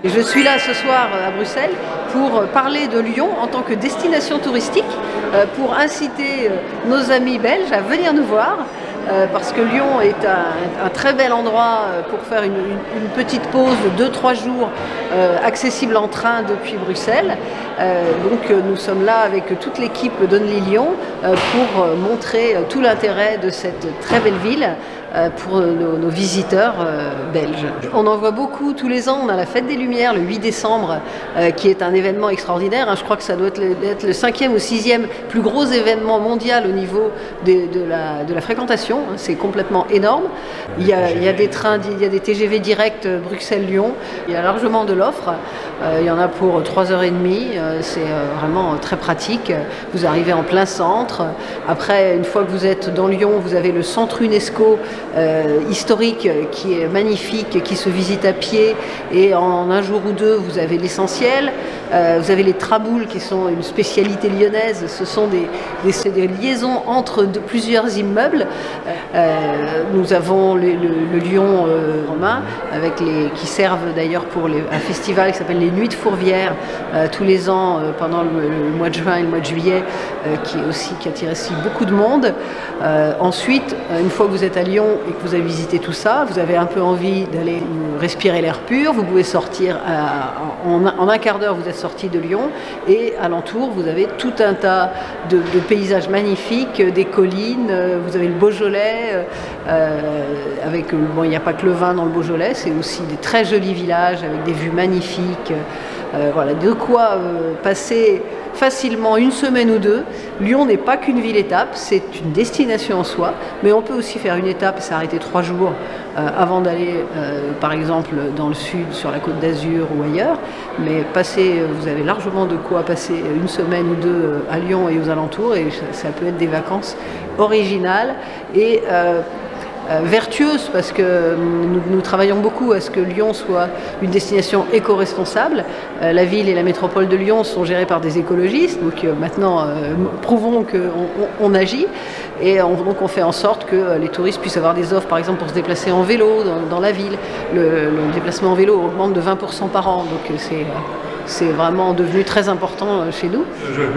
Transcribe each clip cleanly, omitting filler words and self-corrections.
Je suis là ce soir à Bruxelles pour parler de Lyon en tant que destination touristique, pour inciter nos amis belges à venir nous voir. Parce que Lyon est un très bel endroit pour faire une petite pause de 2-3 jours accessible en train depuis Bruxelles. Donc nous sommes là avec toute l'équipe d'Only Lyon pour montrer tout l'intérêt de cette très belle ville pour nos visiteurs belges. On en voit beaucoup tous les ans, on a la Fête des Lumières le 8 décembre qui est un événement extraordinaire. Je crois que ça doit être le 5e ou 6e plus gros événement mondial au niveau de la fréquentation. C'est complètement énorme. Il y a des trains, il y a des TGV directs Bruxelles-Lyon. Il y a largement de l'offre. Il y en a pour 3h30. C'est vraiment très pratique. Vous arrivez en plein centre. Après, une fois que vous êtes dans Lyon, vous avez le centre UNESCO historique qui est magnifique, qui se visite à pied. Et en un jour ou deux, vous avez l'essentiel. Vous avez les traboules qui sont une spécialité lyonnaise. Ce sont des liaisons entre plusieurs immeubles. Nous avons le Lyon romain qui servent d'ailleurs pour un festival qui s'appelle les Nuits de Fourvière tous les ans pendant le mois de juin et le mois de juillet qui attire aussi beaucoup de monde. Ensuite, une fois que vous êtes à Lyon et que vous avez visité tout ça, vous avez un peu envie d'aller respirer l'air pur, vous pouvez sortir en un quart d'heure, vous êtes sorti de Lyon et alentour vous avez tout un tas de paysages magnifiques, des collines, vous avez le Beaujolais, il n'y a pas que le vin dans le Beaujolais, c'est aussi des très jolis villages avec des vues magnifiques. Voilà, de quoi passer facilement une semaine ou deux. Lyon n'est pas qu'une ville-étape, c'est une destination en soi, mais on peut aussi faire une étape et s'arrêter 3 jours avant d'aller, par exemple, dans le sud, sur la Côte d'Azur ou ailleurs. Mais vous avez largement de quoi passer une semaine ou deux à Lyon et aux alentours, et ça peut être des vacances originales et vertueuse, parce que nous travaillons beaucoup à ce que Lyon soit une destination éco-responsable. La ville et la métropole de Lyon sont gérées par des écologistes, donc maintenant prouvons qu'on agit et donc on fait en sorte que les touristes puissent avoir des offres, par exemple pour se déplacer en vélo dans la ville. Le déplacement en vélo augmente de 20% par an, donc c'est vraiment devenu très important chez nous.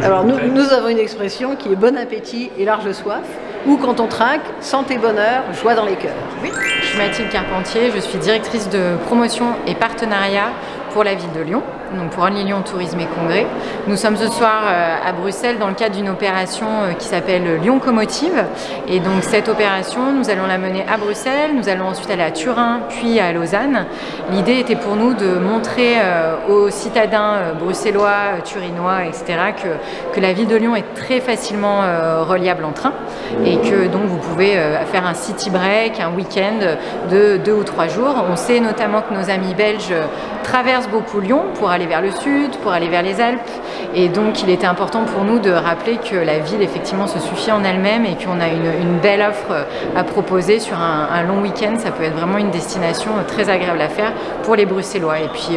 Alors nous avons une expression qui est bon appétit et large soif, ou quand on trinque, santé, bonheur, joie dans les cœurs. Oui, je suis Mathilde Carpentier, je suis directrice de promotion et partenariat pour la ville de Lyon, donc pour Only Lyon Tourisme et Congrès. Nous sommes ce soir à Bruxelles dans le cadre d'une opération qui s'appelle Lyon Commotive. Et donc cette opération, nous allons la mener à Bruxelles, nous allons ensuite aller à Turin, puis à Lausanne. L'idée était pour nous de montrer aux citadins bruxellois, turinois, etc. que la ville de Lyon est très facilement reliable en train et que donc vous pouvez faire un city break, un week-end de 2 ou 3 jours. On sait notamment que nos amis belges traversent beaucoup Lyon pour aller vers le sud, pour aller vers les Alpes, et donc il était important pour nous de rappeler que la ville effectivement se suffit en elle-même et qu'on a une belle offre à proposer sur un long week-end. Ça peut être vraiment une destination très agréable à faire pour les Bruxellois. Et puis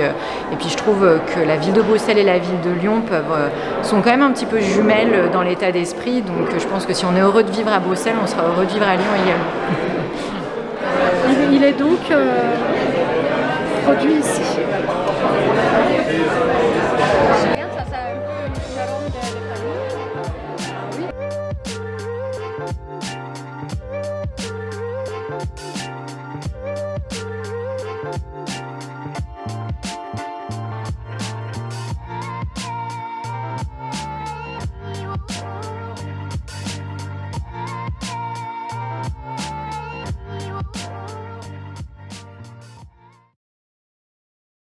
je trouve que la ville de Bruxelles et la ville de Lyon sont quand même un petit peu jumelles dans l'état d'esprit, donc je pense que si on est heureux de vivre à Bruxelles, on sera heureux de vivre à Lyon également. Il est donc produit ici.